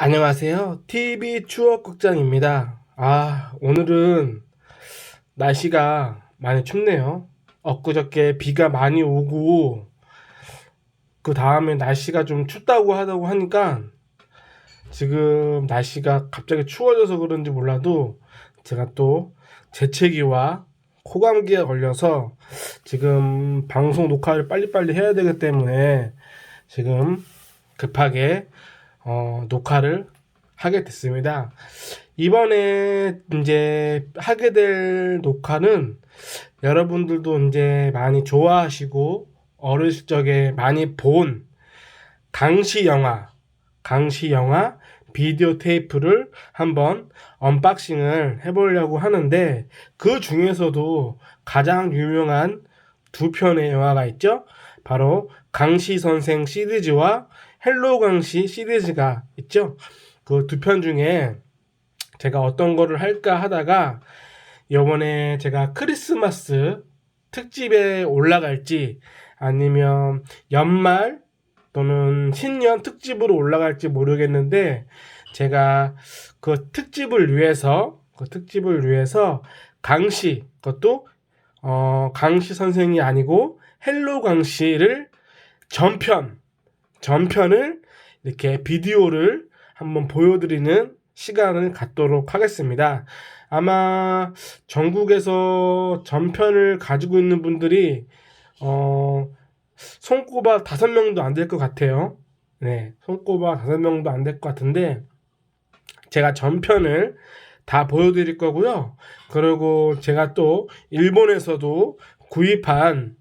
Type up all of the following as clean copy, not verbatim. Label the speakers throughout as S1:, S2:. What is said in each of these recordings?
S1: 안녕하세요. TV 추억극장입니다. 오늘은 날씨가 많이 춥네요. 엊그저께 비가 많이 오고, 그 다음에 날씨가 좀 춥다고 하다고 하니까, 지금 날씨가 갑자기 추워져서 그런지 몰라도, 제가 또 재채기와 코감기에 걸려서, 지금 방송 녹화를 빨리빨리 해야 되기 때문에, 지금 급하게 녹화를 하게 됐습니다. 이번에 이제 하게 될 녹화는 여러분들도 이제 많이 좋아하시고 어렸을 적에 많이 본 강시 영화 비디오 테이프를 한번 언박싱을 해보려고 하는데, 그 중에서도 가장 유명한 두 편의 영화가 있죠. 바로 강시 선생 시리즈와 헬로 강시 시리즈가 있죠. 그 두 편 중에 제가 어떤 거를 할까 하다가, 이번에 제가 크리스마스 특집에 올라갈지 아니면 연말 또는 신년 특집으로 올라갈지 모르겠는데, 제가 그 특집을 위해서 강시, 그것도 강시 선생이 아니고 헬로 강시를 전편을 이렇게 비디오를 한번 보여드리는 시간을 갖도록 하겠습니다. 아마 전국에서 전편을 가지고 있는 분들이 손꼽아 5명도 안 될 것 같아요. 네, 손꼽아 5명도 안 될 것 같은데, 제가 전편을 다 보여드릴 거고요. 그리고 제가 또 일본에서도 구입한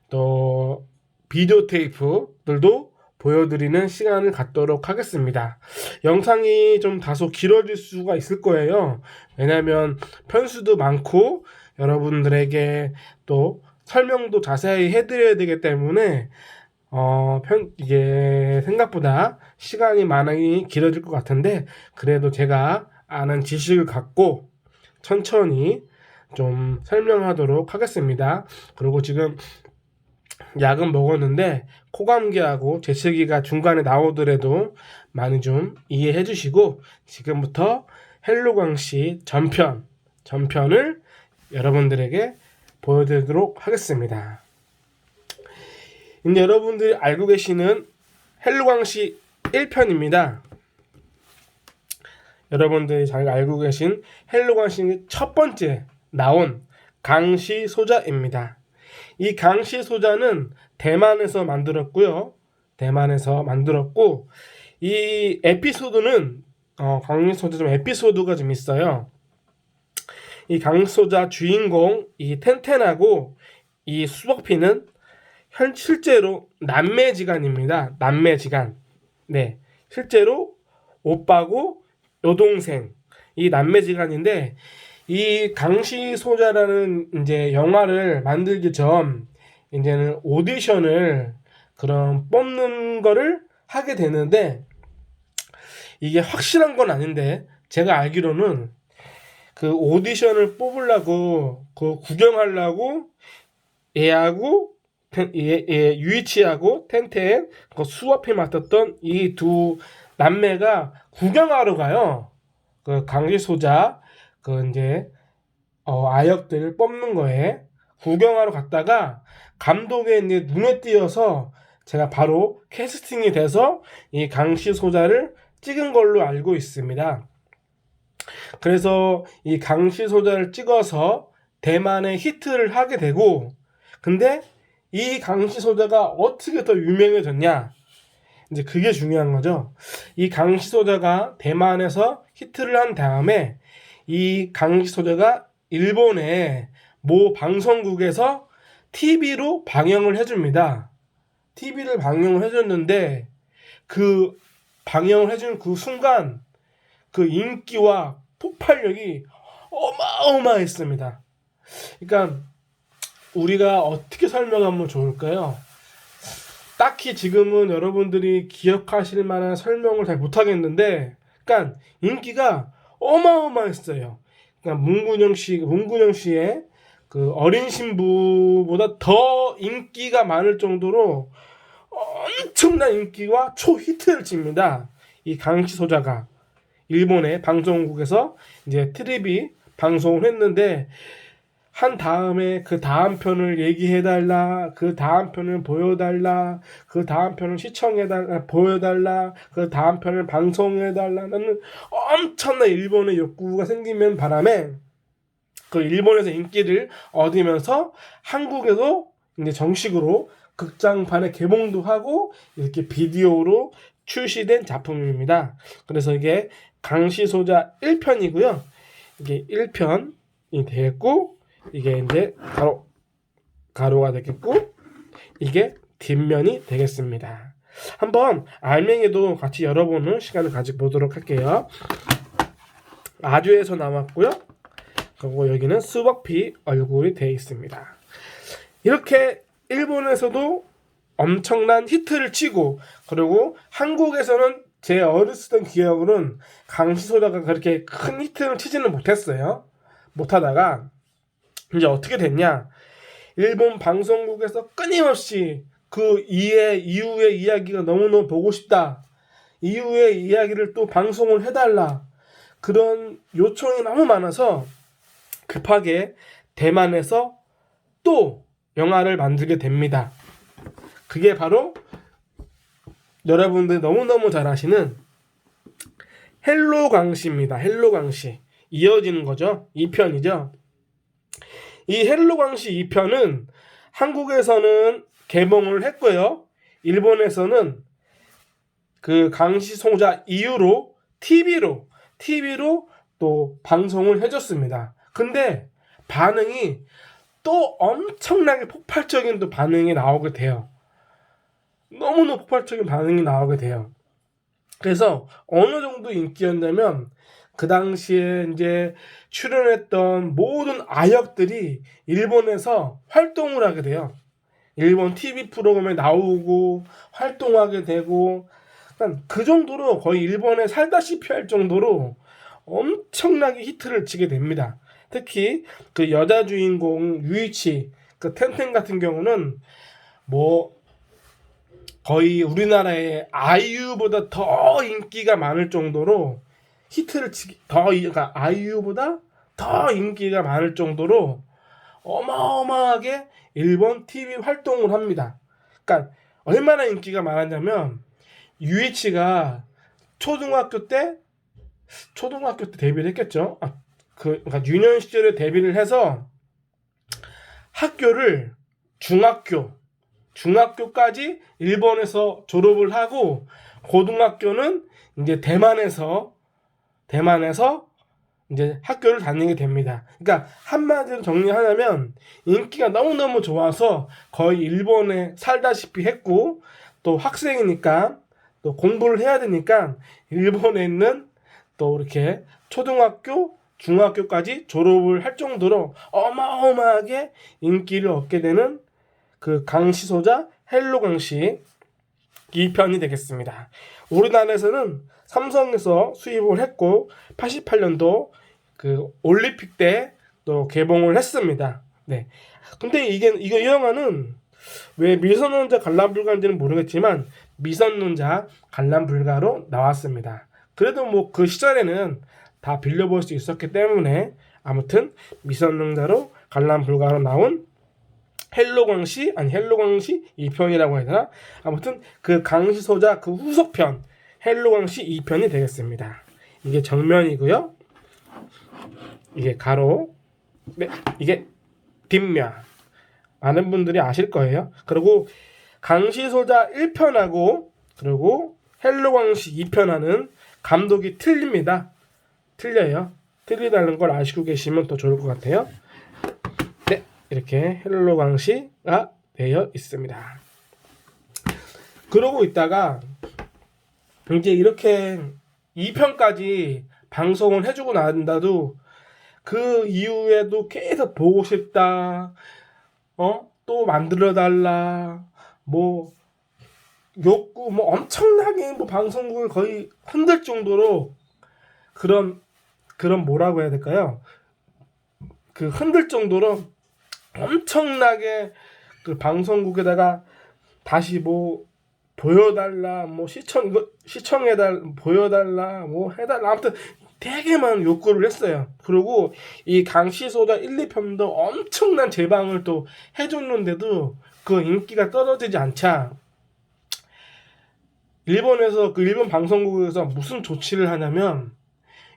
S1: 또 비디오 테이프들도 보여드리는 시간을 갖도록 하겠습니다. 영상이 좀 다소 길어질 수가 있을 거예요. 왜냐하면 편수도 많고 여러분들에게 또 설명도 자세히 해드려야 되기 때문에 이게 생각보다 시간이 많이 길어질 것 같은데, 그래도 제가 아는 지식을 갖고 천천히 좀 설명하도록 하겠습니다. 그리고 지금 약은 먹었는데 코감기하고 재채기가 중간에 나오더라도 많이 좀 이해해 주시고, 지금부터 헬로광시 전편을 여러분들에게 보여드리도록 하겠습니다. 이제 여러분들이 알고 계시는 헬로광시 1편입니다. 여러분들이 잘 알고 계신 헬로광시 첫 번째 나온 강시 소자입니다. 이 강시 소자는 대만에서 만들었고, 이 에피소드는 강시 소자 좀 에피소드가 좀 있어요. 이 강시 소자 주인공 이 텐텐하고 이 수박피는 실제로 남매지간입니다. 남매지간. 네, 실제로 오빠고 여동생, 이 남매지간인데, 이 강시 소자라는 이제 영화를 만들기 전 이제는 오디션을 그런 뽑는 거를 하게 되는데, 이게 확실한 건 아닌데 제가 알기로는 그 오디션을 뽑으려고 그 구경하려고 얘하고 유이치하고 텐텐 그 수업에 맡았던 이 두 남매가 구경하러 가요. 그 강시 소자 그 이제 아역들을 뽑는 거에 구경하러 갔다가 감독의 이제 눈에 띄어서 제가 바로 캐스팅이 돼서 이 강시 소자를 찍은 걸로 알고 있습니다. 그래서 이 강시 소자를 찍어서 대만에 히트를 하게 되고, 근데 이 강시 소자가 어떻게 더 유명해졌냐? 이제 그게 중요한 거죠. 이 강시 소자가 대만에서 히트를 한 다음에 이 강시 소자가 일본의 모 방송국에서 TV로 방영을 해줍니다. TV를 방영을 해줬는데, 그 방영을 해준 그 순간 그 인기와 폭발력이 어마어마했습니다. 그러니까 우리가 어떻게 설명하면 좋을까요? 딱히 지금은 여러분들이 기억하실 만한 설명을 잘 못하겠는데, 그러니까 인기가 어마어마했어요. 그러니까 문근영 씨의 그 어린 신부보다 더 인기가 많을 정도로 엄청난 인기와 초히트를 칩니다. 이 강시 소자가 일본의 방송국에서 이제 TVB 방송을 했는데 한 다음에 그 다음 편을 얘기해달라, 그 다음 편을 보여달라, 그 다음 편을 시청해달라, 보여달라, 그 다음 편을 방송해달라는 엄청난 일본의 욕구가 생기는 바람에 그 일본에서 인기를 얻으면서 한국에도 이제 정식으로 극장판에 개봉도 하고 이렇게 비디오로 출시된 작품입니다. 그래서 이게 강시소자 1편이고요. 이게 1편이 되겠고 이게 이제 가로가 되겠고 이게 뒷면이 되겠습니다. 한번 알맹이도 같이 열어보는 시간을 가져보도록 할게요. 아주에서 나왔고요. 그리고 여기는 스벅피 얼굴이 되어 있습니다. 이렇게 일본에서도 엄청난 히트를 치고 그리고 한국에서는 제 어렸을 때 기억으로는 강시소자가 그렇게 큰 히트를 치지는 못했어요. 못하다가 이제 어떻게 됐냐? 일본 방송국에서 끊임없이 그 이후의 이야기가 너무너무 보고 싶다. 이후의 이야기를 또 방송을 해달라. 그런 요청이 너무 많아서 급하게 대만에서 또 영화를 만들게 됩니다. 그게 바로 여러분들 너무너무 잘 아시는 헬로 광시입니다. 헬로 광시. 이어지는 거죠. 2편이죠. 이 헬로 광시 2편은 한국에서는 개봉을 했고요. 일본에서는 그 강시 소자 이후로 TV로 또 방송을 해줬습니다. 근데 반응이 또 엄청나게 폭발적인 또 반응이 나오게 돼요. 너무너무 폭발적인 반응이 나오게 돼요. 그래서 어느 정도 인기였냐면 그 당시에 이제 출연했던 모든 아역들이 일본에서 활동을 하게 돼요. 일본 TV 프로그램에 나오고 활동하게 되고 그 정도로 거의 일본에 살다시피 할 정도로 엄청나게 히트를 치게 됩니다. 특히 그 여자 주인공 유이치 그 텐텐 같은 경우는 뭐 거의 우리나라의 아이유보다 더 인기가 많을 정도로 히트를 치기 그러니까 아이유보다 더 인기가 많을 정도로 어마어마하게 일본 TV 활동을 합니다. 그러니까 얼마나 인기가 많았냐면 유이치가 초등학교 때 데뷔를 했겠죠. 그러니까 유년 시절에 데뷔를 해서 학교를 중학교까지 일본에서 졸업을 하고 고등학교는 이제 대만에서 이제 학교를 다니게 됩니다. 그러니까 한마디로 정리하자면 인기가 너무너무 좋아서 거의 일본에 살다시피 했고 또 학생이니까 또 공부를 해야 되니까 일본에 있는 또 이렇게 초등학교, 중학교까지 졸업을 할 정도로 어마어마하게 인기를 얻게 되는 그 강시소자 헬로 강시 2편이 되겠습니다. 우리나라에서는 삼성에서 수입을 했고 88년도 그 올림픽 때 또 개봉을 했습니다. 네. 근데 이 영화는 왜 미성년자 관람 불가인지는 모르겠지만 미성년자 관람 불가로 나왔습니다. 그래도 뭐 그 시절에는 다 빌려볼 수 있었기 때문에 아무튼 미성년자로 관람 불가로 나온 헬로 강시 2편이라고 해야 되나? 아무튼 그 강시 소자 그 후속편 헬로 강시 2편이 되겠습니다. 이게 정면이고요. 이게 가로. 네, 이게 뒷면. 많은 분들이 아실 거예요. 그리고 강시 소자 1편하고 그리고 헬로 강시 2편하는 감독이 틀립니다. 틀려요. 틀리다는 걸 아시고 계시면 더 좋을 것 같아요. 네, 이렇게 헬로 강시가 되어 있습니다. 그러고 있다가 이제 이렇게 2편까지 방송을 해주고 난다도 그 이후에도 계속 보고 싶다, 또 만들어달라, 뭐 욕구, 뭐 엄청나게 뭐 방송국을 거의 흔들 정도로 그런 뭐라고 해야 될까요? 그 흔들 정도로 엄청나게 그 방송국에다가 다시 뭐 보여달라, 뭐 이거 보여달라, 뭐 해달라, 아무튼 되게 많은 욕구를 했어요. 그리고 이 강시소다 1, 2편도 엄청난 제방을 또 해줬는데도 그 인기가 떨어지지 않자 일본에서 그 일본 방송국에서 무슨 조치를 하냐면,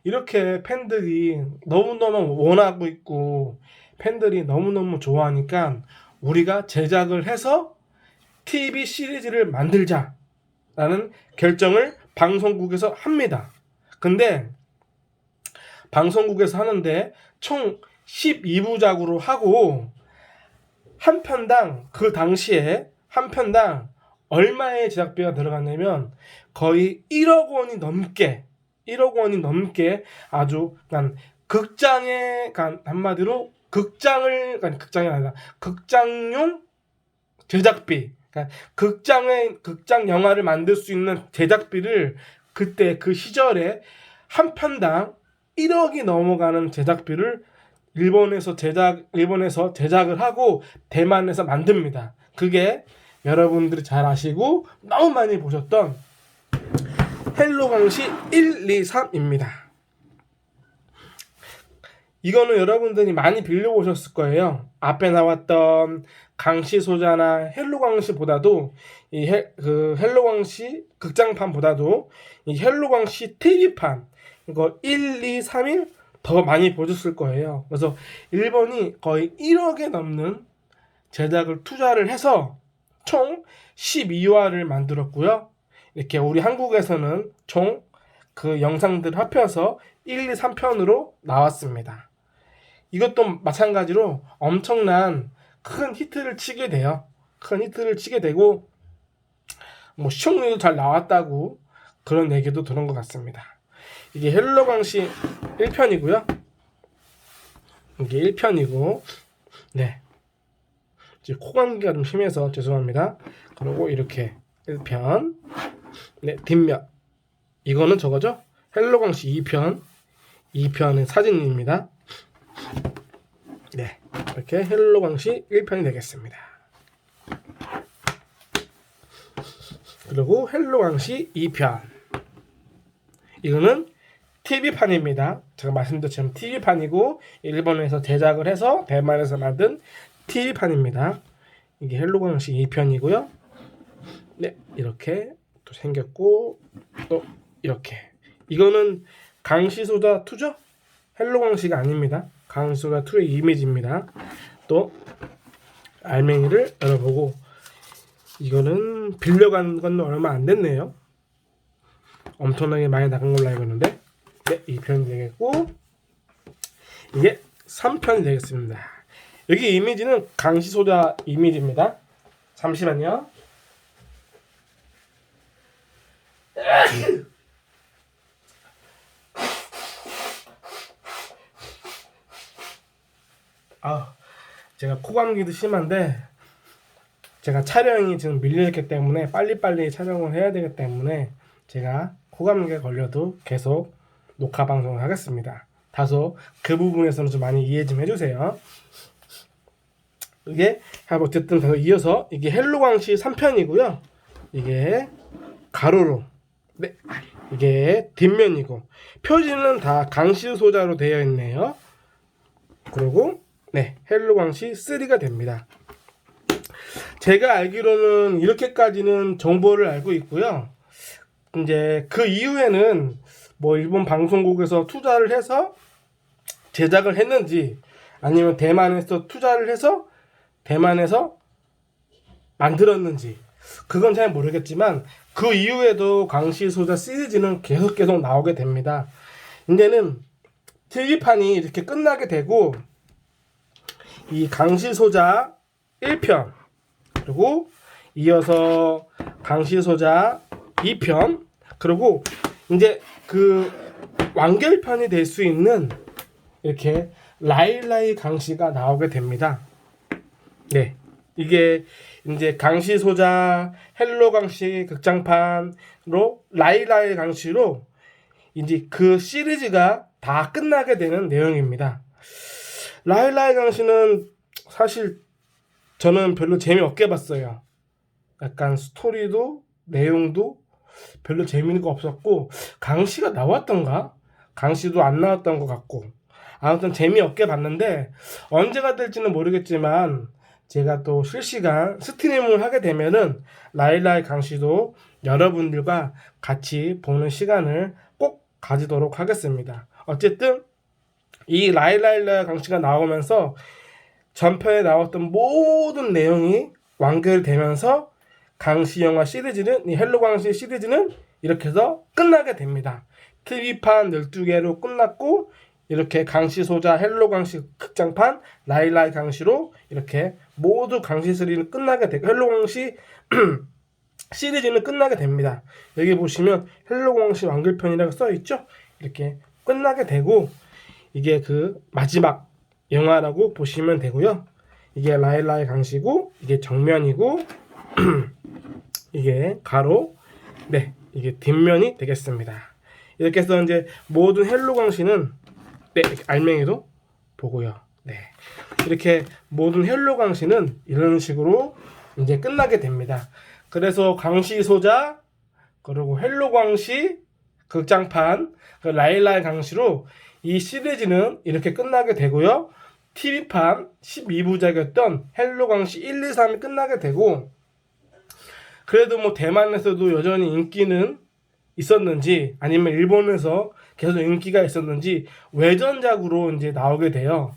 S1: 이렇게 팬들이 너무너무 원하고 있고 팬들이 너무너무 좋아하니까 우리가 제작을 해서 TV 시리즈를 만들자라는 결정을 방송국에서 합니다. 근데 방송국에서 하는데 총 12부작으로 하고 한 편당, 그 당시에 한 편당 얼마의 제작비가 들어갔냐면 거의 1억 원이 넘게 아주 극장에 한마디로 극장이 아니라 극장용 제작비, 그러니까 극장 영화를 만들 수 있는 제작비를 그때 그 시절에 한 편당 1억이 넘어가는 제작비를 일본에서 제작을 하고 대만에서 만듭니다. 그게 여러분들이 잘 아시고 너무 많이 보셨던 헬로광시 1, 2, 3입니다. 이거는 여러분들이 많이 빌려보셨을 거예요. 앞에 나왔던 강시소자나 헬로광시보다도 그 헬로광시 극장판보다도 이 헬로광시 TV판 이거 1, 2, 3일 더 많이 보셨을 거예요. 그래서 일본이 거의 1억에 넘는 제작을 투자를 해서 총 12화를 만들었고요. 이렇게 우리 한국에서는 총 그 영상들 합해서 1, 2, 3편으로 나왔습니다. 이것도 마찬가지로 엄청난 큰 히트를 치게 돼요. 큰 히트를 치게 되고 뭐 시청률도 잘 나왔다고 그런 얘기도 들은 것 같습니다. 이게 헬로광시 1편이고요. 이게 1편이고, 네. 이제 코감기가 좀 심해서 죄송합니다. 그리고 이렇게 1편, 네, 뒷면. 이거는 저거죠? 헬로광시 2편의 사진입니다. 네, 이렇게 헬로광시 1편이 되겠습니다. 그리고 헬로광시 2편. 이거는 TV판입니다. 제가 말씀드렸지만 TV판이고 일본에서 제작을 해서 대만에서 만든 TV판입니다. 이게 헬로광시 2편이고요. 네, 이렇게 또 생겼고 또 이렇게. 이거는 강시소다 2죠? 헬로광시가 아닙니다. 강시소다 2의 이미지입니다. 또 알맹이를 열어보고 이거는 빌려간 건 얼마 안 됐네요. 엄청나게 많이 나간 걸로 알고 있는데, 네, 2편이 되겠고 이게 3편이 되겠습니다. 여기 이미지는 강시소다 이미지입니다. 잠시만요. 제가 코감기도 심한데 제가 촬영이 지금 밀려있기 때문에 빨리빨리 촬영을 해야 되기 때문에 제가 코감기에 걸려도 계속 녹화 방송을 하겠습니다. 다소 그 부분에서는 좀 많이 이해 좀 해주세요. 이게 어쨌든 이어서 이게 헬로광시 3편이고요. 이게 가로로, 네, 이게 뒷면이고 표지는 다 강시소자로 되어 있네요. 그리고 네, 헬로광시 3가 됩니다. 제가 알기로는 이렇게까지는 정보를 알고 있고요. 이제 그 이후에는 뭐 일본 방송국에서 투자를 해서 제작을 했는지 아니면 대만에서 투자를 해서 대만에서 만들었는지 그건 잘 모르겠지만 그 이후에도 강시소자 시리즈는 계속 나오게 됩니다. 이제는 TV판이 이렇게 끝나게 되고 이 강시소자 1편 그리고 이어서 강시소자 2편 그리고 이제 그 완결편이 될 수 있는 이렇게 라일라이 강시가 나오게 됩니다. 네, 이게 이제 강시소자 헬로 강시 극장판으로 라일라이 강시로 이제 그 시리즈가 다 끝나게 되는 내용입니다. 라일라이 강시는 사실 저는 별로 재미없게 봤어요. 약간 스토리도 내용도 별로 재미있는 거 없었고, 강씨가 나왔던가? 강씨도 안 나왔던 것 같고, 아무튼 재미없게 봤는데 언제가 될지는 모르겠지만 제가 또 실시간 스트리밍을 하게 되면은 라일라의 강씨도 여러분들과 같이 보는 시간을 꼭 가지도록 하겠습니다. 어쨌든 이 라일라의 강씨가 나오면서 전편에 나왔던 모든 내용이 완결되면서 강씨 영화 시리즈는, 이 헬로 강씨 시리즈는 이렇게 해서 끝나게 됩니다. TV판 12개로 끝났고, 이렇게 강씨 소자 헬로 강씨 극장판 라일라의 강씨로 이렇게 모두 강씨 시리즈는 끝나게 되고, 헬로 강씨 시리즈는 끝나게 됩니다. 여기 보시면 헬로 강씨 완결편이라고 써있죠. 이렇게 끝나게 되고, 이게 그 마지막 영화라고 보시면 되고요. 이게 라일라의 강씨고, 이게 정면이고 이게 가로, 네, 이게 뒷면이 되겠습니다. 이렇게 해서 이제 모든 헬로 강씨는, 네, 이렇게 알맹이도 보고요. 네, 이렇게 모든 헬로 강씨는 이런 식으로 이제 끝나게 됩니다. 그래서 강씨 소자, 그리고 헬로 강씨 극장판, 라일라의 강씨로 이 시리즈는 이렇게 끝나게 되고요. TV판 12부작이었던 헬로 강씨 1, 2, 3이 끝나게 되고, 그래도 뭐 대만에서도 여전히 인기는 있었는지, 아니면 일본에서 계속 인기가 있었는지 외전작으로 이제 나오게 돼요.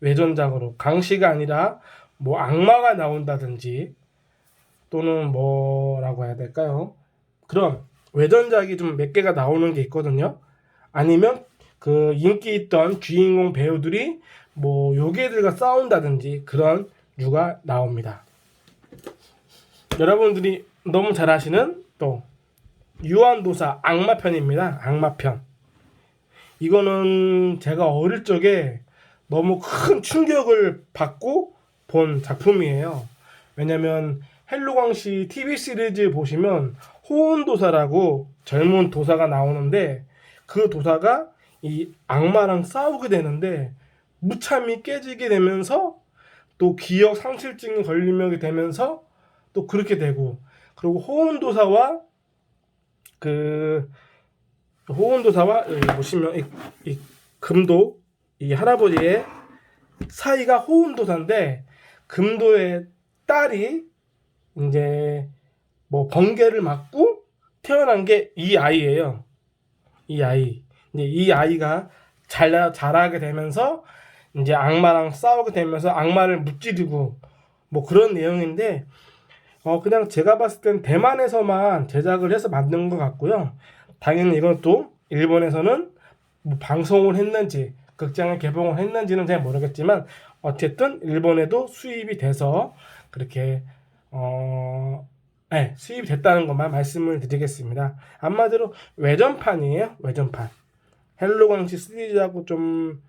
S1: 외전작으로 강씨가 아니라 뭐 악마가 나온다든지, 또는 뭐라고 해야 될까요? 그런 외전작이 좀 몇 개가 나오는 게 있거든요. 아니면 그 인기 있던 주인공 배우들이 뭐 요괴들과 싸운다든지 그런 류가 나옵니다. 여러분들이 너무 잘 아시는 또 유한도사 악마편입니다. 악마편. 이거는 제가 어릴 적에 너무 큰 충격을 받고 본 작품이에요. 왜냐면 헬로광씨 TV 시리즈 보시면 호온도사라고 젊은 도사가 나오는데, 그 도사가 이 악마랑 싸우게 되는데 무참히 깨지게 되면서 또 기억 상실증이 걸리게 되면서 또 그렇게 되고, 그리고 호온도사와 여기 보시면 이 금도, 이 할아버지의 사이가 호온도사인데, 금도의 딸이 이제 뭐 번개를 맞고 태어난 게 이 아이예요. 이 아이. 이제 이 아이가 자라게 되면서 이제 악마랑 싸우게 되면서 악마를 무찌르고 뭐 그런 내용인데, 그냥 제가 봤을 땐 대만에서만 제작을 해서 만든 것 같고요. 당연히 이건 또 일본에서는 뭐 방송을 했는지 극장에 개봉을 했는지는 잘 모르겠지만, 어쨌든 일본에도 수입이 돼서 그렇게 네, 수입이 됐다는 것만 말씀을 드리겠습니다. 한마디로 외전판이에요. 외전판. 헬로광씨 시리즈하고 좀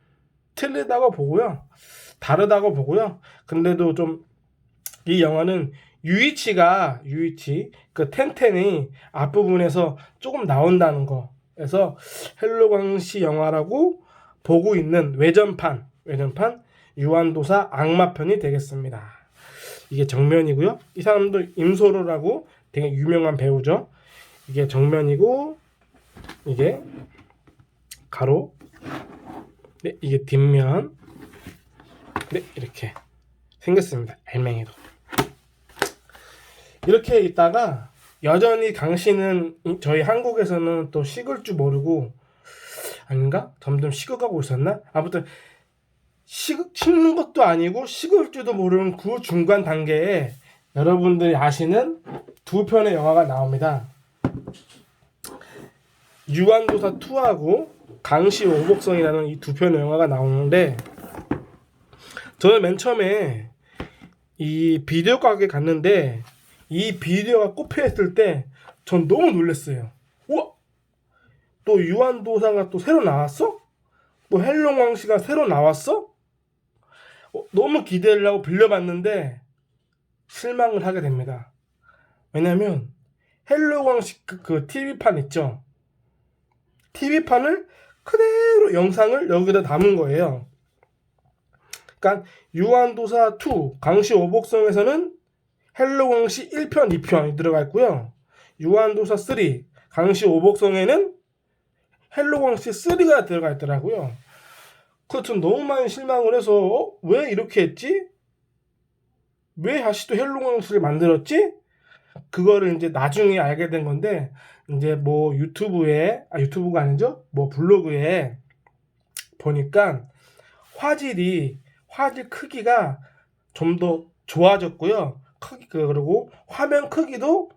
S1: 틀리다고 보고요. 다르다고 보고요. 근데도 좀 이 영화는 유이치 그 텐텐이 앞부분에서 조금 나온다는 거, 그래서 헬로광씨 영화라고 보고 있는 외전판 유한도사 악마편이 되겠습니다. 이게 정면이고요. 이 사람도 임소로라고 되게 유명한 배우죠. 이게 정면이고, 이게 가로, 네, 이게 뒷면, 네, 이렇게 생겼습니다. 알맹이도. 이렇게 있다가 여전히 강씨는 저희 한국에서는 또 식을 줄 모르고, 아닌가? 점점 식어가고 있었나? 아무튼 식는 것도 아니고 식을 줄도 모르는 그 중간 단계에 여러분들이 아시는 두 편의 영화가 나옵니다. 유한도사 2하고 강씨 오복성이라는 이 두 편의 영화가 나오는데, 저는 맨 처음에 이 비디오 가게에 갔는데 이 비디오가 꼽혀있을 때 전 너무 놀랐어요. 우와! 또 유한도사가 또 새로 나왔어? 또 헬롱왕씨가 새로 나왔어? 너무 기대를 하고 빌려봤는데 실망을 하게 됩니다. 왜냐면 헬롱왕씨 그 TV판 있죠? TV판을 그대로 영상을 여기다 담은 거예요. 그러니까 유한도사 2 강씨 오복성에서는 헬로광씨 1편, 2편이 들어가 있고요. 유한도사 3 강시 오복성에는 헬로광시 3가 들어가 있더라고요. 그래서 너무 많이 실망을 해서 왜 이렇게 했지? 왜 다시 또 헬로광시를 만들었지? 그거를 이제 나중에 알게 된 건데, 이제 뭐 유튜브가 아니죠? 뭐 블로그에 보니까 화질 크기가 좀 더 좋아졌고요. 그리고 화면 크기도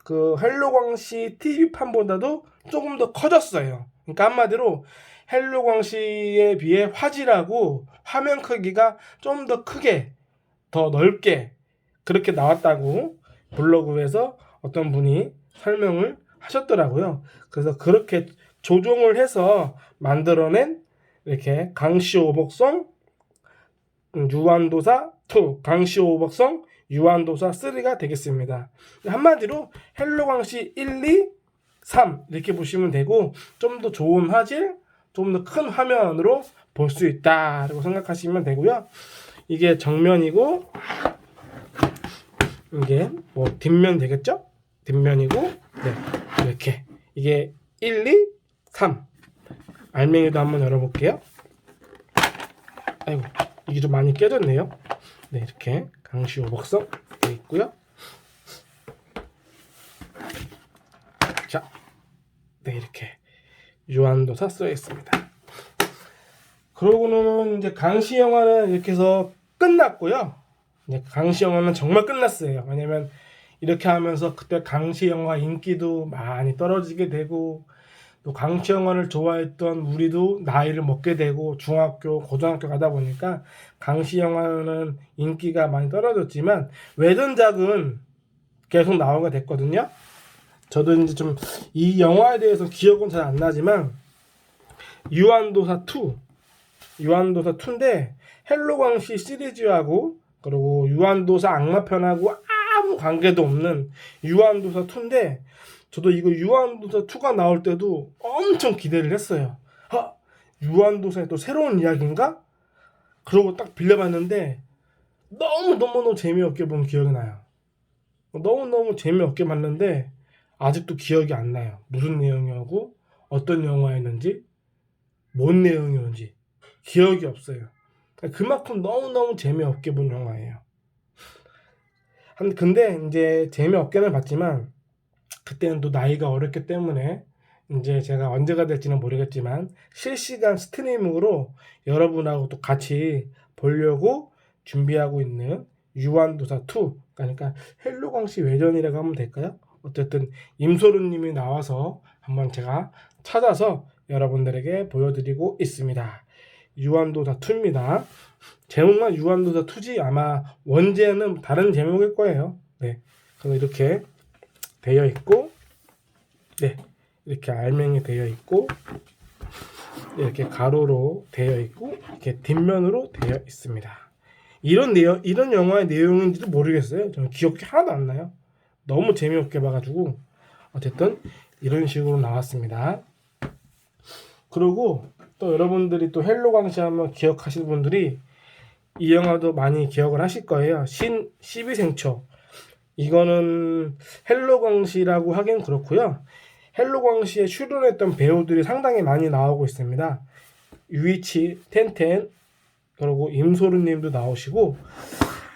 S1: 그 헬로광시 TV판보다도 조금 더 커졌어요. 그러니까 한마디로 헬로광시에 비해 화질하고 화면 크기가 좀 더 크게, 더 넓게 그렇게 나왔다고 블로그에서 어떤 분이 설명을 하셨더라고요. 그래서 그렇게 조정을 해서 만들어낸 이렇게 강시오복성 유한도사 2, 강시오복성 유한도사 3가 되겠습니다. 한마디로 헬로광시 1, 2, 3 이렇게 보시면 되고, 좀 더 좋은 화질, 좀 더 큰 화면으로 볼 수 있다라고 생각하시면 되고요. 이게 정면이고, 이게 뭐 뒷면 되겠죠? 뒷면이고, 네, 이렇게 이게 1, 2, 3 알맹이도 한번 열어볼게요. 아이고, 이게 좀 많이 깨졌네요. 네, 이렇게 강시오복성 되어 있고요. 자, 네, 이렇게 유한도사 써 있습니다. 그러고는 이제 강시 영화는 이렇게 해서 끝났고요. 이제 강시 영화는 정말 끝났어요. 왜냐면 이렇게 하면서 그때 강시 영화 인기도 많이 떨어지게 되고, 또 강시 영화를 좋아했던 우리도 나이를 먹게 되고 중학교, 고등학교 가다 보니까 강시 영화는 인기가 많이 떨어졌지만 외전작은 계속 나오게 됐거든요. 저도 이제 좀 이 영화에 대해서 기억은 잘 안 나지만 유한도사 2인데 헬로광시 시리즈하고 그리고 유한도사 악마편하고 아무 관계도 없는 유한도사 2인데, 저도 이거 유한도사 2가 나올 때도 엄청 기대를 했어요. 유한도사의 또 새로운 이야기인가? 그러고 딱 빌려봤는데 너무너무 재미없게 본 기억이 나요. 너무너무 재미없게 봤는데 아직도 기억이 안 나요. 무슨 내용이었고 어떤 영화였는지 뭔 내용이었는지 기억이 없어요. 그만큼 너무너무 재미없게 본 영화예요. 근데 이제 재미없게는 봤지만 그때는 또 나이가 어렸기 때문에 이제 제가 언제가 될지는 모르겠지만 실시간 스트리밍으로 여러분하고 또 같이 보려고 준비하고 있는 유한도사 2, 그러니까 헬로광시 외전이라고 하면 될까요? 어쨌든 임소르님이 나와서 한번 제가 찾아서 여러분들에게 보여드리고 있습니다. 유한도사 2입니다. 제목만 유한도사 2지 아마 원제는 다른 제목일 거예요. 네, 그래서 이렇게 되어 있고, 네, 이렇게 알맹이 되어 있고, 이렇게 가로로 되어 있고, 이렇게 뒷면으로 되어 있습니다. 이런 영화의 내용인지도 모르겠어요. 저는 기억이 하나도 안 나요. 너무 재미없게 봐가지고. 어쨌든 이런 식으로 나왔습니다. 그리고 또 여러분들이 또 헬로광시 하면 기억하시는 분들이 이 영화도 많이 기억을 하실 거예요. 신 12생초. 이거는 헬로광시라고 하긴 그렇고요. 헬로광시에 출연했던 배우들이 상당히 많이 나오고 있습니다. 유이치, 텐텐, 그리고 임소르님도 나오시고,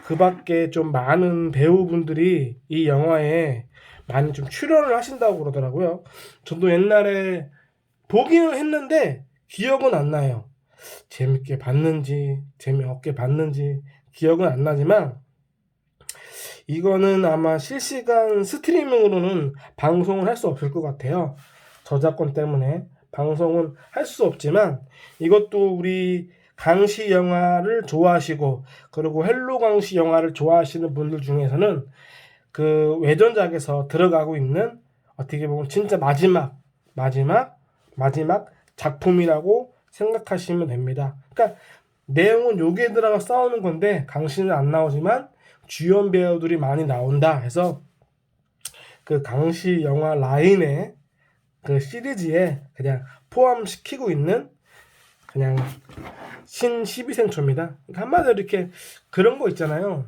S1: 그 밖에 좀 많은 배우분들이 이 영화에 많이 좀 출연을 하신다고 그러더라고요. 저도 옛날에 보기는 했는데 기억은 안 나요. 재밌게 봤는지 재미없게 봤는지 기억은 안 나지만, 이거는 아마 실시간 스트리밍으로는 방송을 할 수 없을 것 같아요. 저작권 때문에 방송은 할 수 없지만, 이것도 우리 강시 영화를 좋아하시고 그리고 헬로광시 영화를 좋아하시는 분들 중에서는 그 외전작에서 들어가고 있는, 어떻게 보면 진짜 마지막 작품이라고 생각하시면 됩니다. 그러니까 내용은 여기에다가 싸우는 건데 강시는 안 나오지만 주연 배우들이 많이 나온다 해서 그 강시 영화 라인의 그 시리즈에 그냥 포함시키고 있는 그냥 신 12생초입니다. 그러니까 한마디로 이렇게 그런 거 있잖아요.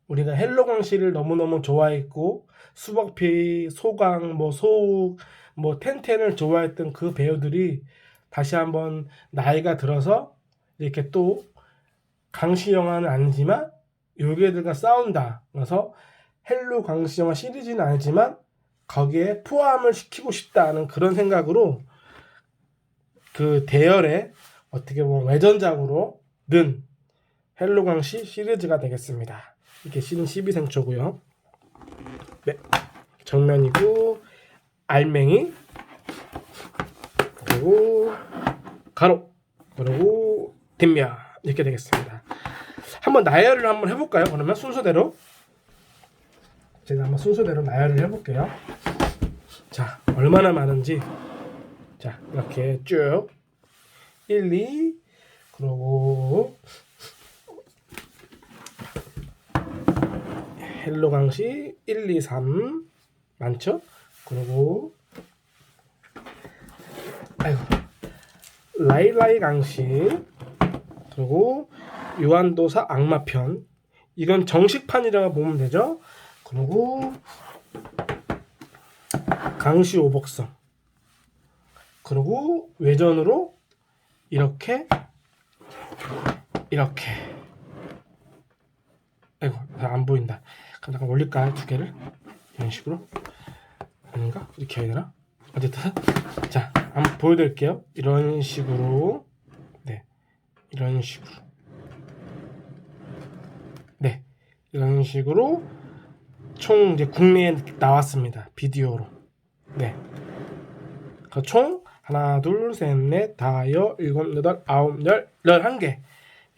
S1: 우리가 헬로광시를 너무너무 좋아했고 수박피, 소강, 뭐 소욱, 뭐 텐텐을 좋아했던 그 배우들이 다시 한번 나이가 들어서 이렇게 또 강시 영화는 아니지만 요괴들과 싸운다. 그래서 헬로 강시 영화 시리즈는 아니지만 거기에 포함을 시키고 싶다는 그런 생각으로 그 대열에 어떻게 보면 외전작으로 는 헬로 강시 시리즈가 되겠습니다. 이게 시즌 12생초고요. 네, 정면이고 알맹이 그리고 가로 그리고 뒷면 이렇게 되겠습니다. 한번 나열을 한번 해볼까요? 그러면 순서대로 제가 한번 순서대로 나열을 해볼게요. 자, 얼마나 많은지 자 이렇게 쭉 1, 2 그리고 헬로 강시 1, 2, 3 많죠? 그리고 아이고 라이라이 강시 그리고 요한도사 악마편 이건 정식판이라고 보면 되죠. 그리고 강시 오복성 그리고 외전으로 이렇게 아이고 안 보인다. 그럼 잠깐 올릴까요? 두 개를 이런 식으로 아닌가? 이렇게 해야 되나? 어쨌든 자 한번 보여드릴게요. 이런 식으로 네 이런 식으로 네 이런 식으로 총 이제 국내에 나왔습니다. 비디오로 네 그 총 하나 둘셋넷 다섯 일곱 여덟 아홉 열 11개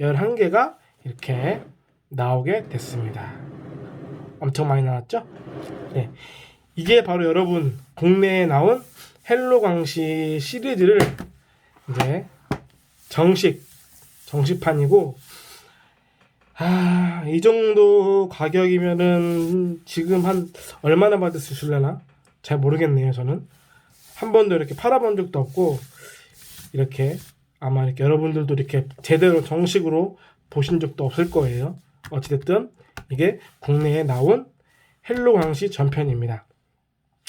S1: 11개가 이렇게 나오게 됐습니다. 엄청 많이 나왔죠? 네 이게 바로 여러분 국내에 나온 헬로 광시 시리즈를 이제 정식판이고 이 정도 가격이면은 지금 한 얼마나 받을 수 있으려나? 잘 모르겠네요. 저는 한 번도 이렇게 팔아본 적도 없고 이렇게 아마 이렇게 여러분들도 이렇게 제대로 정식으로 보신 적도 없을 거예요. 어찌됐든 이게 국내에 나온 헬로 광시 전편입니다.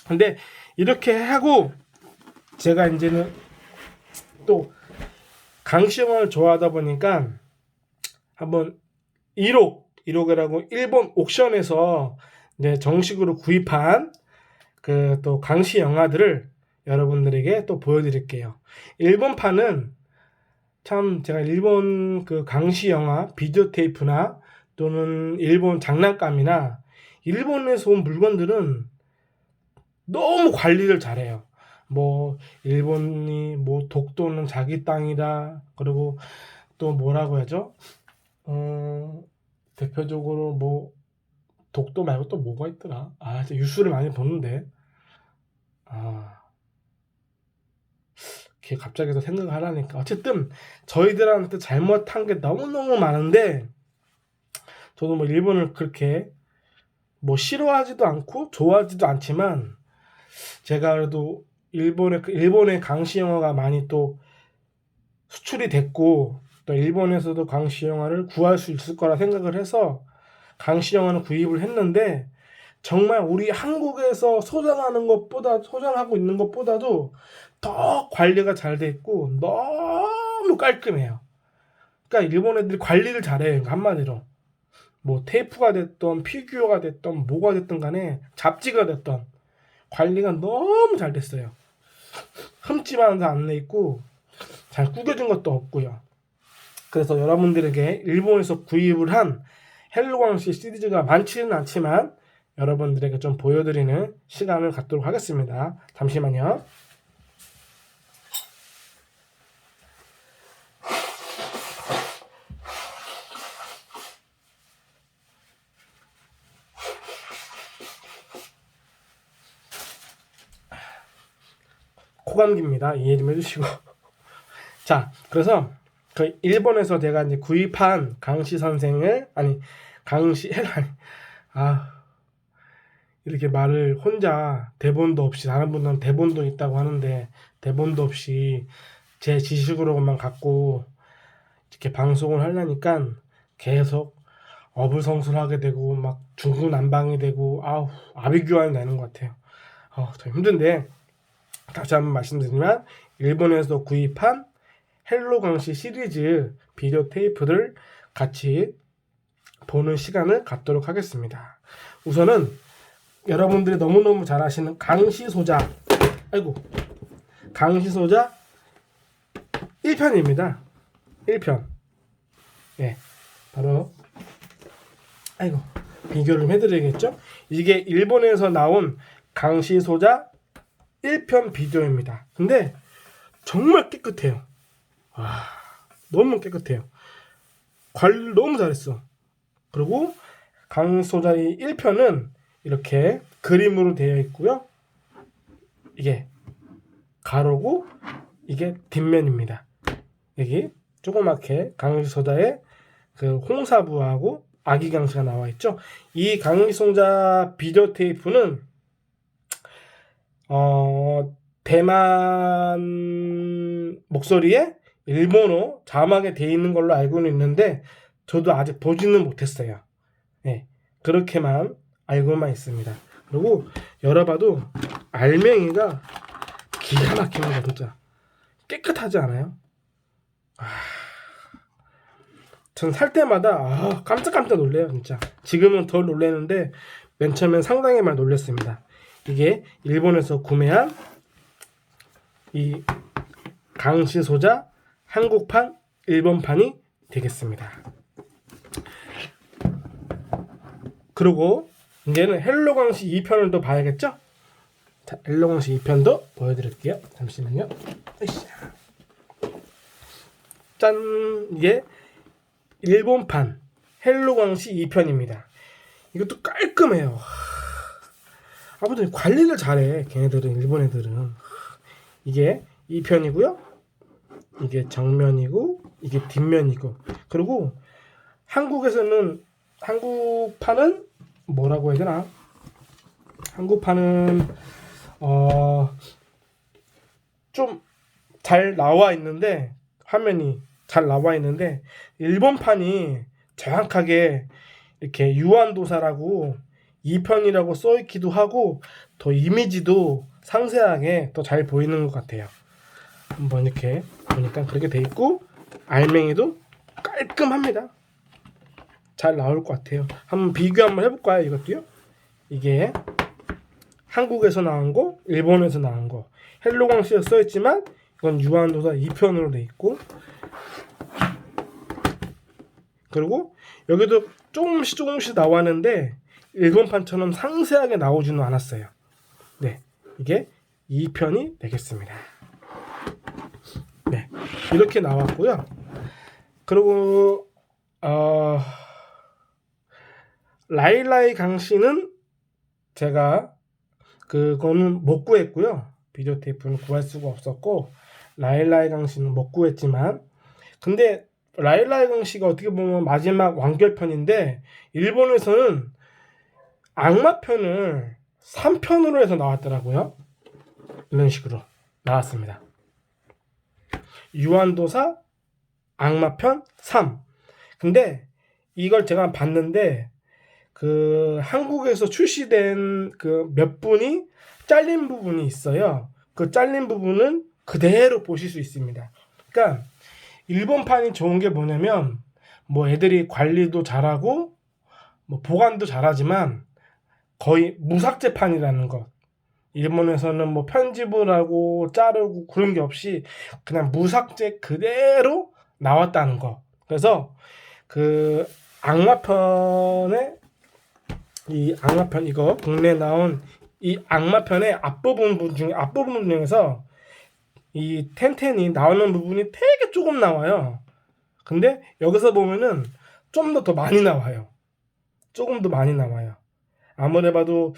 S1: 근데 이렇게 하고 제가 이제는 또 강시 영화를 좋아하다 보니까 한번 1호이라고 일본 옥션에서 이제 정식으로 구입한 그 또 강시 영화들을 여러분들에게 또 보여드릴게요. 일본판은 참 제가 일본 그 강시 영화 비디오 테이프나 또는 일본 장난감이나 일본에서 온 물건들은 너무 관리를 잘해요. 뭐 일본이 뭐 독도는 자기 땅이다. 그리고 또 뭐라고 하죠? 대표적으로 뭐 독도 말고 또 뭐가 있더라? 진짜 뉴스를 많이 보는데 이렇게 갑자기 또 생각을 하라니까. 어쨌든 저희들한테 잘못한 게 너무너무 많은데 저도 뭐 일본을 그렇게 뭐 싫어하지도 않고 좋아하지도 않지만 제가 그래도 일본의 강시 영화가 많이 또 수출이 됐고 또 일본에서도 강시 영화를 구할 수 있을 거라 생각을 해서 강시 영화는 구입을 했는데 정말 우리 한국에서 소장하고 있는 것보다도 더 관리가 잘 돼 있고 너무 깔끔해요. 그러니까 일본 애들이 관리를 잘해요. 한마디로 뭐 테이프가 됐던 피규어가 됐던 뭐가 됐든 간에 잡지가 됐던 관리가 너무 잘 됐어요. 흠집하는 데 안 내 있고 잘 구겨진 것도 없고요. 그래서 여러분들에게 일본에서 구입을 한 헬로광시 시리즈가 많지는 않지만 여러분들에게 좀 보여드리는 시간을 갖도록 하겠습니다. 잠시만요. 코감기입니다. 이해 좀 해주시고. 자, 그래서 그 일본에서 제가 이제 구입한 강시 선생을 이렇게 말을 혼자 대본도 없이 다른 분들은 대본도 있다고 하는데 대본도 없이 제 지식으로만 갖고 이렇게 방송을 하려니까 계속 어불성설하게 되고 막 중구난방이 되고 아우 아비규환이 나는 것 같아요. 좀 힘든데 다시 한번 말씀드리면 일본에서 구입한 헬로 강시 시리즈 비디오 테이프를 같이 보는 시간을 갖도록 하겠습니다. 우선은 여러분들이 너무너무 잘 아시는 강시소자 강시소자 1편입니다. 1편. 예, 바로 비교를 좀 해드려야겠죠? 이게 일본에서 나온 강시소자 1편 비디오입니다. 근데 정말 깨끗해요. 와, 너무 깨끗해요. 관리를 너무 잘했어. 그리고 강시소자의 1편은 이렇게 그림으로 되어 있고요. 이게 가로고 이게 뒷면입니다. 여기 조그맣게 강시소자의 그 홍사부하고 아기 강시가 나와 있죠. 이 강시소자 비디오 테이프는 대만 목소리에 일본어 자막에 되어 있는 걸로 알고는 있는데 저도 아직 보지는 못했어요. 네, 그렇게만 알고만 있습니다. 그리고 열어봐도 알맹이가 기가 막힙니다. 진짜 깨끗하지 않아요? 전 살 때마다 깜짝깜짝 놀래요. 진짜 지금은 덜 놀래는데 맨 처음엔 상당히 많이 놀랐습니다. 이게 일본에서 구매한 이 강시소자 한국판 일본판이 되겠습니다. 그리고 이제는 헬로 강시 2편을 또 봐야겠죠? 자, 헬로 강시 2편도 보여드릴게요. 잠시만요. 짠! 이게 일본판 헬로 강시 2편입니다. 이것도 깔끔해요. 아무튼 관리를 잘해. 걔네들은, 일본 애들은. 이게 2편이고요. 이게 정면이고 이게 뒷면이고. 그리고 한국에서는 한국판은 뭐라고 해야 되나? 한국판은 좀 잘 나와 있는데 화면이 잘 나와 있는데 일본판이 정확하게 이렇게 유한도사라고 2편이라고 써 있기도 하고 더 이미지도 상세하게 더 잘 보이는 것 같아요. 한번 이렇게 보니까 그렇게 돼 있고 알맹이도 깔끔합니다. 잘 나올 것 같아요. 한번 비교 한번 해볼까요? 이것도요. 이게 한국에서 나온 거, 일본에서 나온 거. 헬로 강시에 써 있지만 이건 유한도사 2편으로 돼 있고 그리고 여기도 조금씩 나왔는데 일본판처럼 상세하게 나오지는 않았어요. 네, 이게 2편이 되겠습니다. 네, 이렇게 나왔고요. 그리고 라일라이 강시는 제가 그거는 못 구했고요. 비디오 테이프는 구할 수가 없었고 라일라이 강시는 못 구했지만 근데 라일라이 강시가 어떻게 보면 마지막 완결편인데 일본에서는 악마편을 3편으로 해서 나왔더라고요. 이런 식으로 나왔습니다. 유한도사 악마편 3. 근데 이걸 제가 봤는데 그 한국에서 출시된 그 몇 분이 잘린 부분이 있어요. 그 잘린 부분은 그대로 보실 수 있습니다. 그러니까 일본판이 좋은 게 뭐냐면 뭐 애들이 관리도 잘하고 뭐 보관도 잘하지만 거의 무삭제판이라는 것. 일본에서는 뭐 편집을 하고 자르고 그런 게 없이 그냥 무삭제 그대로 나왔다는 거. 그래서 그 악마편에 이 악마편 이거 국내에 나온 이 악마편의 앞부분 중에서 이 텐텐이 나오는 부분이 되게 조금 나와요. 근데 여기서 보면은 좀 더 많이 나와요. 조금 더 많이 나와요. 아무리 봐도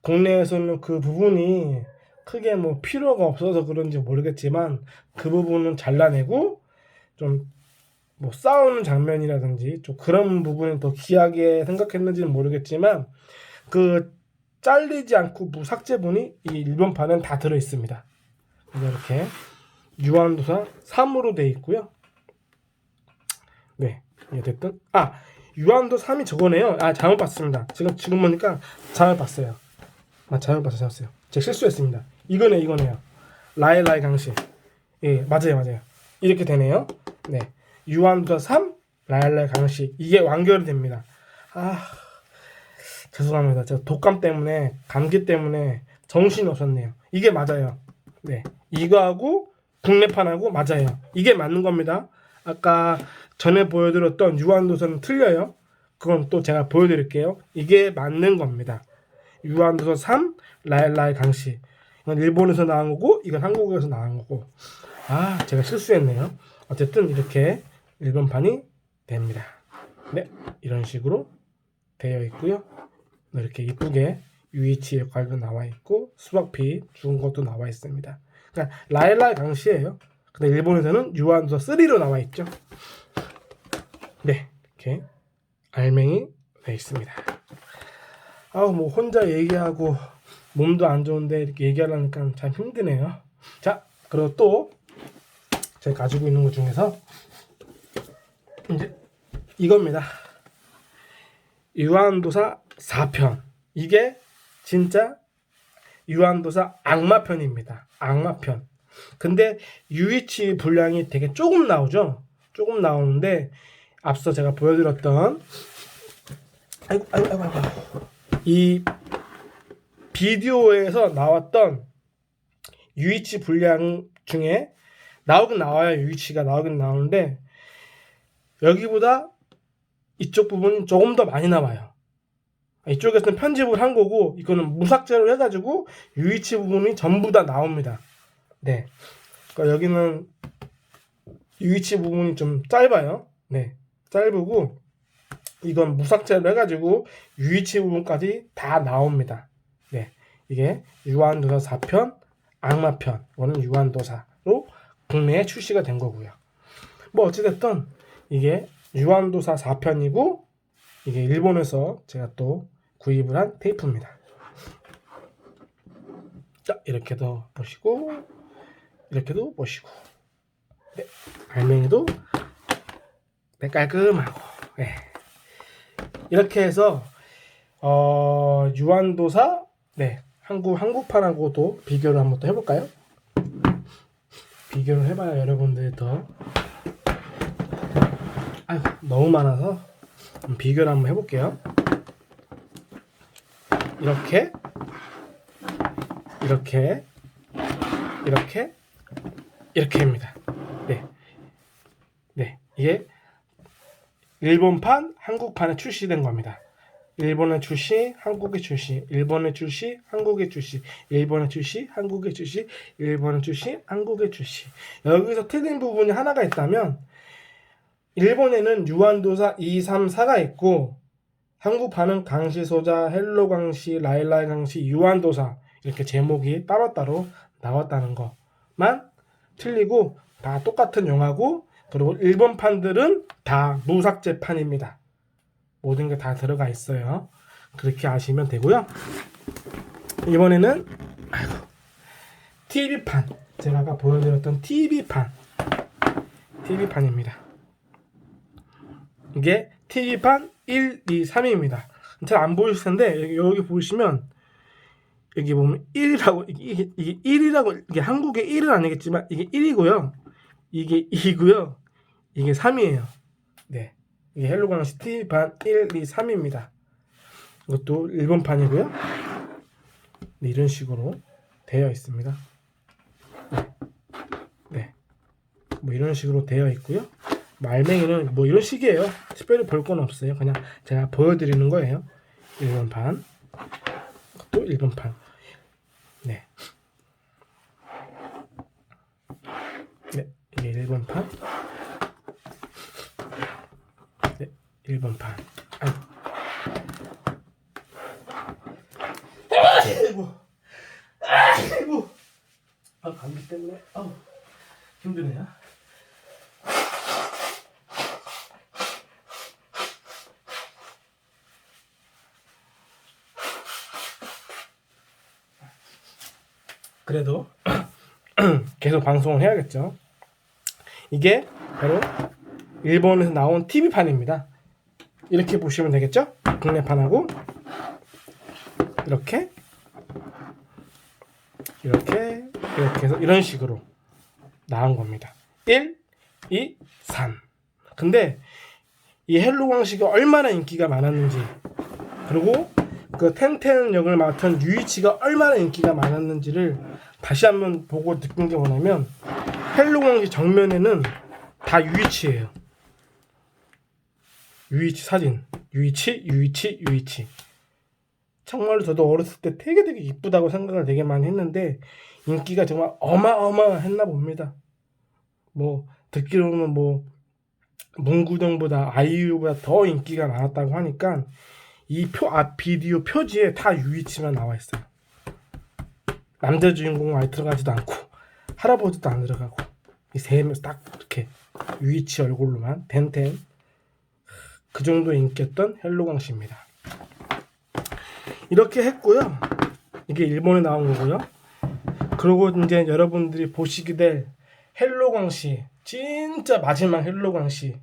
S1: 국내에서는 그 부분이 크게 뭐 필요가 없어서 그런지 모르겠지만 그 부분은 잘라내고 좀 뭐 싸우는 장면이라든지 좀 그런 부분을 더 귀하게 생각했는지는 모르겠지만 그 잘리지 않고 무삭제분이 이 일본판은 다 들어 있습니다. 이렇게 유한도사 3으로 돼 있고요. 네, 어쨌든 유한도 3이 저거네요. 아, 잘못 봤습니다. 지금 보니까 잘못 봤어요. 잘못 봤어요. 제가 실수했습니다. 이거네요. 라일라이 강시. 예, 맞아요. 이렇게 되네요. 네, 유한도 3, 라일라이 강시. 이게 완결이 됩니다. 아, 죄송합니다. 제가 독감 때문에, 감기 때문에 정신이 없었네요. 이게 맞아요. 네, 이거하고 국내판하고 맞아요. 이게 맞는 겁니다. 아까 전에 보여드렸던 유한도서는 틀려요. 그건 또 제가 보여드릴게요. 이게 맞는 겁니다. 유한도서 3, 라일라이 강시. 이건 일본에서 나온 거고, 이건 한국에서 나온 거고. 아, 제가 실수했네요. 어쨌든 이렇게 일본판이 됩니다. 네, 이런 식으로 되어 있고요. 이렇게 이쁘게 유이치 역할도 나와 있고, 수박피 죽은 것도 나와 있습니다. 그러니까 라일라이 강시예요. 근데 일본에서는 유한도서 3로 나와 있죠. 네, 이렇게 알맹이 되어 있습니다. 아우, 뭐 혼자 얘기하고 몸도 안 좋은데 이렇게 얘기하려니까 참 힘드네요. 자, 그리고 또 제가 가지고 있는 것 중에서 이제 이겁니다. 유한도사 4편. 이게 진짜 유한도사 악마편입니다. 악마편. 근데 유이치 분량이 되게 조금 나오죠. 조금 나오는데 앞서 제가 보여드렸던 아이고 이 비디오에서 나왔던 유이치 분량 중에 나오긴 나와요. 유이치가 나오긴 나오는데 여기보다 이쪽 부분이 조금 더 많이 나와요. 이쪽에서는 편집을 한 거고 이거는 무삭제로 해가지고 유이치 부분이 전부 다 나옵니다. 네, 그러니까 여기는 유이치 부분이 좀 짧아요. 네, 짧고 이건 무삭제로 해가지고 유이치 부분까지 다 나옵니다. 네, 이게 유한도사 4편 악마편. 이거는 유한도사로 국내에 출시가 된 거고요. 뭐 어찌됐든 이게 유한도사 4편이고 이게 일본에서 제가 또 구입을 한 테이프입니다. 자, 이렇게도 보시고 이렇게도 보시고 네, 알맹이도 네, 깔끔하고 네. 이렇게 해서 유한도사 네, 한국판하고도 비교를 한번 또 해볼까요? 비교를 해봐야 여러분들이 더 너무 많아서 비교를 한번 해볼게요. 이렇게입니다. 네, 이게 일본판, 한국판에 출시된 겁니다. 일본에 출시, 한국에 출시, 일본에 출시, 한국에 출시, 일본에 출시, 한국에 출시, 일본에 출시, 한국에 출시. 여기서 틀린 부분이 하나가 있다면 일본에는 유한도사 2, 3, 4가 있고 한국판은 강시소자, 헬로 강시, 라일라이 강시, 유한도사 이렇게 제목이 따로따로 나왔다는 것만 틀리고 다 똑같은 영화고 그리고 일본판들은 다 무삭제판입니다. 모든 게 다 들어가 있어요. 그렇게 아시면 되고요. 이번에는 TV판 제가 아까 보여드렸던 TV판입니다. 이게 TV판 1, 2, 3입니다. 잘 안 보이실 텐데 여기 보시면 여기 보면 1이라고 이게 1이라고 이게 한국의 1은 아니겠지만 이게 1이고요. 이게 2고요. 이게 3이에요. 네. 이게 헬로강시 TV판 1, 2, 3입니다. 이것도 일본판이고요. 네, 이런 식으로 되어 있습니다. 네. 뭐 이런 식으로 되어 있고요. 말맹이는 뭐 이런 식이에요. 특별히 볼 건 없어요. 그냥 제가 보여드리는 거예요. 일본판. 또 일본판. 네. 네, 이게 일본판. 네, 일본판. 아이고. 감기 때문에 힘드네요. 그래도 계속 방송을 해야겠죠. 이게 바로 일본에서 나온 TV판입니다. 이렇게 보시면 되겠죠? 국내판하고 이렇게 해서 이런 식으로 나온 겁니다. 1, 2, 3. 근데 이 헬로 광식이 얼마나 인기가 많았는지, 그리고 그 텐텐 역을 맡은 유이치가 얼마나 인기가 많았는지를 다시 한번 보고 느낀 게 뭐냐면, 헬로 광식 정면에는 다 유이치예요. 유이치 사진, 유이치. 정말로 저도 어렸을 때 되게 이쁘다고 생각을 되게 많이 했는데 인기가 정말 어마어마했나 봅니다. 뭐 듣기로는 뭐 문구동보다 아이유보다 더 인기가 많았다고 하니까 이 비디오 표지에 다 유이치만 나와 있어요. 남자 주인공은 아예 들어가지도 않고 할아버지도 안 들어가고 이 세 명 딱 이렇게 유이치 얼굴로만 텐텐, 그 정도 인기였던 헬로 광시입니다. 이렇게 했고요. 이게 일본에 나온 거고요. 그리고 이제 여러분들이 보시게 될 헬로 광시, 진짜 마지막 헬로 광시.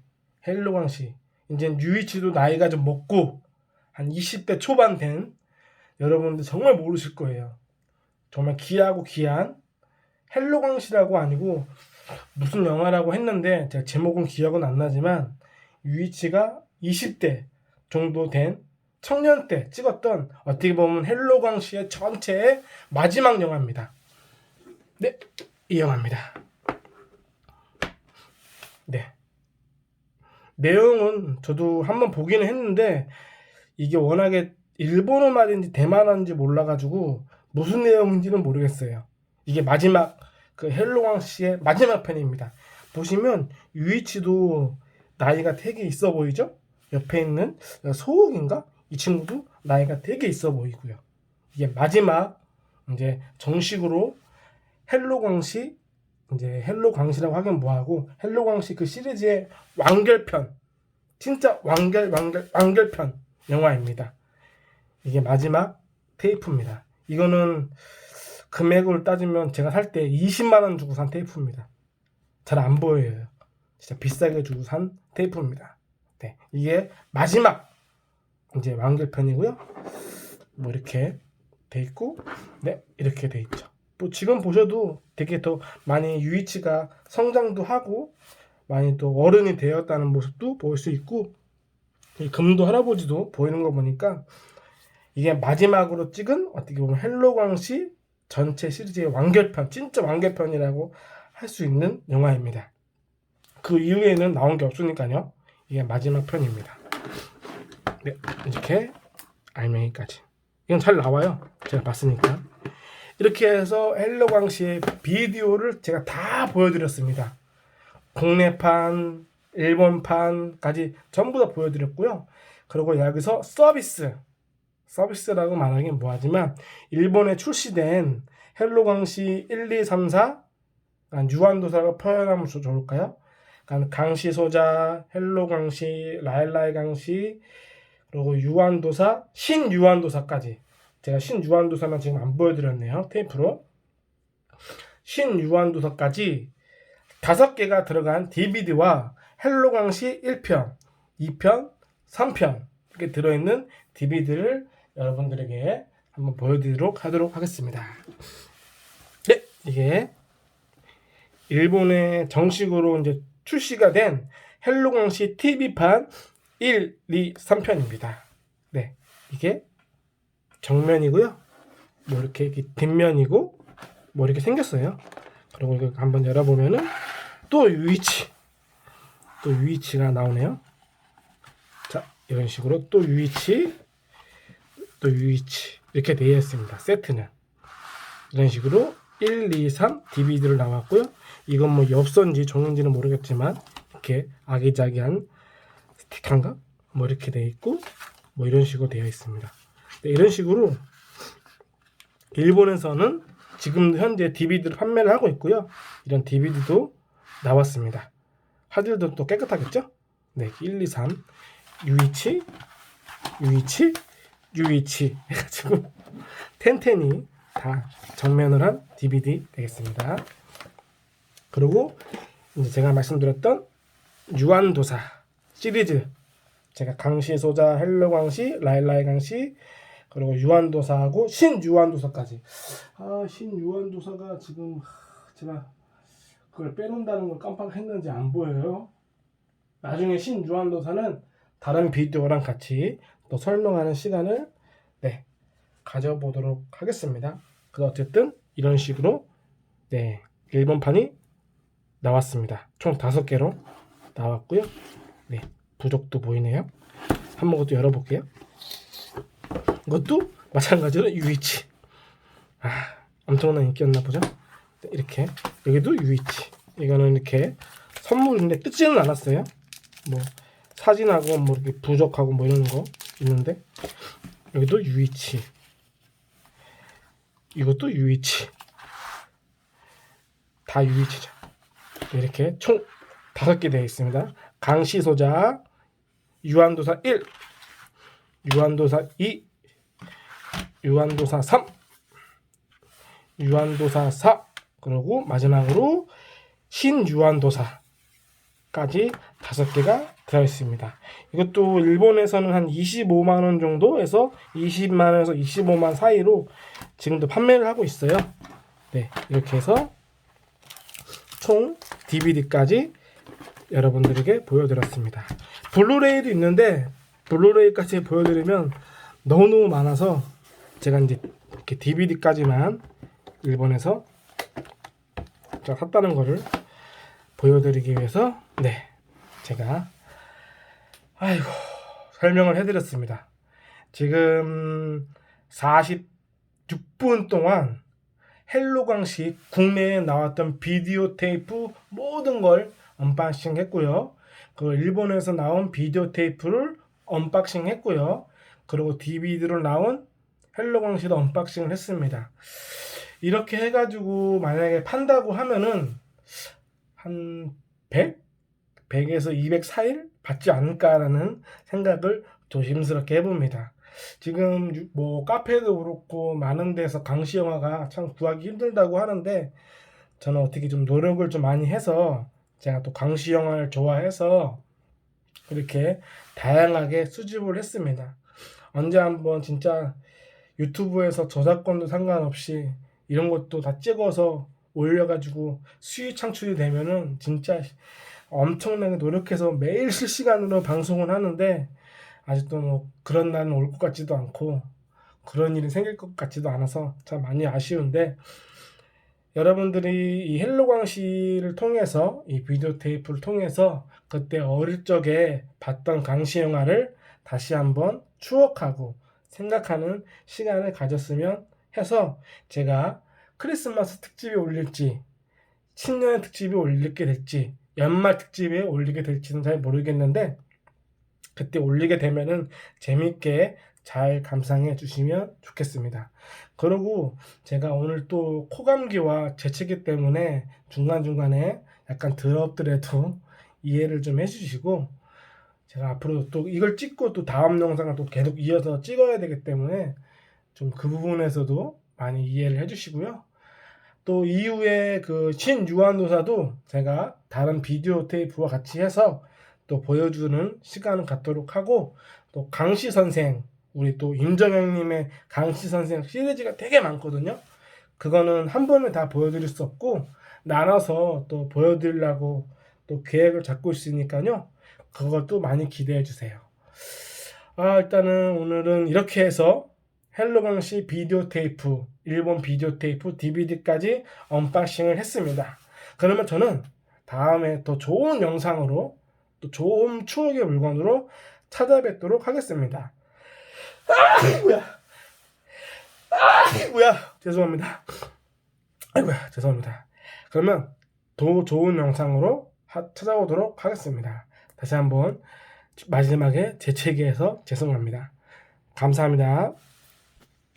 S1: 이제 유이치도 나이가 좀 먹고 한 20대 초반 된 여러분들 정말 모르실 거예요. 정말 귀하고 귀한 헬로 광시라고 아니고 무슨 영화라고 했는데 제가 제목은 기억은 안 나지만 유이치가 20대 정도 된 청년 때 찍었던, 어떻게 보면 헬로 광시의 전체의 마지막 영화입니다. 네, 이 영화입니다. 네. 내용은 저도 한번 보기는 했는데 이게 워낙에 일본어 말인지 대만어인지 몰라가지고 무슨 내용인지는 모르겠어요. 이게 마지막 그 헬로 광시의 마지막 편입니다. 보시면 유이치도 나이가 되게 있어 보이죠? 옆에 있는 소옥인가? 이 친구도 나이가 되게 있어 보이고요. 이게 마지막 이제 정식으로 헬로 광시, 이제 헬로 광시라고 하긴 뭐하고 헬로 광시 그 시리즈의 완결편, 진짜 완결편 영화입니다. 이게 마지막 테이프입니다. 이거는 금액을 따지면 제가 살 때 20만 원 주고 산 테이프입니다. 잘 안 보여요. 진짜 비싸게 주고 산 테이프입니다. 네, 이게 마지막 이제 완결편이고요. 뭐 이렇게 돼 있고, 네, 이렇게 돼 있죠. 뭐 지금 보셔도 되게 더 많이 유이치가 성장도 하고 많이 또 어른이 되었다는 모습도 볼 수 있고, 이 금도 할아버지도 보이는 거 보니까 이게 마지막으로 찍은 어떻게 보면 헬로 광시 전체 시리즈의 완결편, 진짜 완결편이라고 할 수 있는 영화입니다. 그 이후에는 나온 게 없으니까요. 이게 마지막 편입니다. 네, 이렇게 알맹이까지. 이건 잘 나와요. 제가 봤으니까. 이렇게 해서 헬로 광시의 비디오를 제가 다 보여드렸습니다. 국내판, 일본판까지 전부 다 보여드렸고요. 그리고 여기서 서비스라고 말하긴 뭐하지만 일본에 출시된 헬로 광시 1, 2, 3, 4, 유한도사가 표현하면 좋을까요? 강시 소자, 헬로 광시, 라일라이 강시, 그리고 유한도사, 신유한도사까지. 제가 신유한도사만 지금 안 보여드렸네요. 테이프로. 신유한도사까지 5개가 들어간 DVD와 헬로 광시 1편, 2편, 3편 이렇게 들어있는 DVD를 여러분들에게 한번 보여드리도록 하도록 하겠습니다. 네, 이게 일본에 정식으로 이제 출시가 된 헬로 광시 TV판 1, 2, 3편입니다. 네, 이게 정면이고요. 뭐 이렇게 뒷면이고 뭐 이렇게 생겼어요. 그리고 이거 한번 열어보면은 또 유이치가 나오네요. 자, 이런 식으로 또 유이치 이렇게 되어 있습니다. 세트는 이런 식으로 1, 2, 3 DVD를 나왔고요. 이건 뭐 엽서인지 종인지는 모르겠지만 이렇게 아기자기한 스티커인가? 뭐 이렇게 되어 있고 뭐 이런 식으로 되어 있습니다. 네, 이런 식으로 일본에서는 지금 현재 DVD를 판매를 하고 있고요. 이런 DVD도 나왔습니다. 화질도 또 깨끗하겠죠? 네, 1, 2, 3 유이치 해가지고 텐텐이 다 정면을 한 DVD 되겠습니다. 그리고 이제 제가 말씀드렸던 유한도사 시리즈 제가 강시소자, 헬로광시, 라일라이강시, 그리고 유한도사하고 신유한도사까지. 신유한도사가 지금 제가 그걸 빼놓는다는 걸 깜빡했는지 안 보여요. 나중에 신유한도사는 다른 비디오랑 같이 또 설명하는 시간을 가져보도록 하겠습니다. 그래서 어쨌든 이런 식으로 1번판이 나왔습니다. 총 5개로 나왔고요. 부적도 보이네요. 한번 것도 열어볼게요. 이것도 마찬가지로 유이치. 엄청난 인기였나 보죠. 이렇게 여기도 유이치. 이거는 이렇게 선물인데 뜯지는 않았어요. 뭐 사진하고 뭐 이렇게 부적하고 뭐 이런 거 있는데, 여기도 유이치. 이것도 유이치. 다 유이치죠. 이렇게 총 5개 되어 있습니다. 강시소자, 유한도사 1, 유한도사 2, 유한도사 3, 유한도사 4, 그리고 마지막으로 신유한도사까지 5개가 들어있습니다. 이것도 일본에서는 한 25만원 정도에서 20만원에서 25만 사이로 지금도 판매를 하고 있어요. 이렇게 해서 총 DVD까지 여러분들에게 보여드렸습니다. 블루레이도 있는데 블루레이까지 보여드리면 너무너무 많아서 제가 이제 이렇게 DVD까지만 일본에서 제가 샀다는 거를 보여드리기 위해서 제가 설명을 해드렸습니다. 지금 46분 동안 헬로광시 국내에 나왔던 비디오 테이프 모든 걸 언박싱 했고요. 그 일본에서 나온 비디오 테이프를 언박싱 했고요. 그리고 DVD로 나온 헬로광시도 언박싱을 했습니다. 이렇게 해가지고 만약에 판다고 하면은 한 100에서 200 사이 받지 않을까라는 생각을 조심스럽게 해봅니다. 지금 뭐 카페도 그렇고 많은 데서 강시 영화가 참 구하기 힘들다고 하는데, 저는 어떻게 좀 노력을 좀 많이 해서 제가 또 강시 영화를 좋아해서 이렇게 다양하게 수집을 했습니다. 언제 한번 진짜 유튜브에서 저작권도 상관없이 이런 것도 다 찍어서 올려가지고 수익 창출이 되면은 진짜 엄청나게 노력해서 매일 실시간으로 방송을 하는데, 아직도 뭐 그런 날은 올 것 같지도 않고 그런 일이 생길 것 같지도 않아서 참 많이 아쉬운데, 여러분들이 이 헬로광시를 통해서 이 비디오 테이프를 통해서 그때 어릴 적에 봤던 강시 영화를 다시 한번 추억하고 생각하는 시간을 가졌으면 해서 제가 크리스마스 특집에 올릴지 신년 특집에 올리게 될지 연말 특집에 올리게 될지는 잘 모르겠는데, 그때 올리게 되면은 재밌게 잘 감상해 주시면 좋겠습니다. 그리고 제가 오늘 또 코감기와 재채기 때문에 중간중간에 약간 더럽더라도 이해를 좀 해주시고, 제가 앞으로 또 이걸 찍고 또 다음 영상을 또 계속 이어서 찍어야 되기 때문에 좀 그 부분에서도 많이 이해를 해주시고요. 또 이후에 그 신유한도사도 제가 다른 비디오 테이프와 같이 해서 또 보여주는 시간을 갖도록 하고, 또 강시 선생, 우리 또 임정영님의 강시 선생 시리즈가 되게 많거든요. 그거는 한 번에 다 보여드릴 수 없고 나눠서 또 보여드리려고 또 계획을 잡고 있으니까요. 그것도 많이 기대해 주세요. 일단은 오늘은 이렇게 해서 헬로광시 비디오 테이프, 일본 비디오 테이프 DVD까지 언박싱을 했습니다. 그러면 저는 다음에 더 좋은 영상으로 또 좋은 추억의 물건으로 찾아뵙도록 하겠습니다. 죄송합니다. 죄송합니다. 그러면 더 좋은 영상으로 찾아오도록 하겠습니다. 다시 한번 마지막에 재채기해서 죄송합니다. 감사합니다.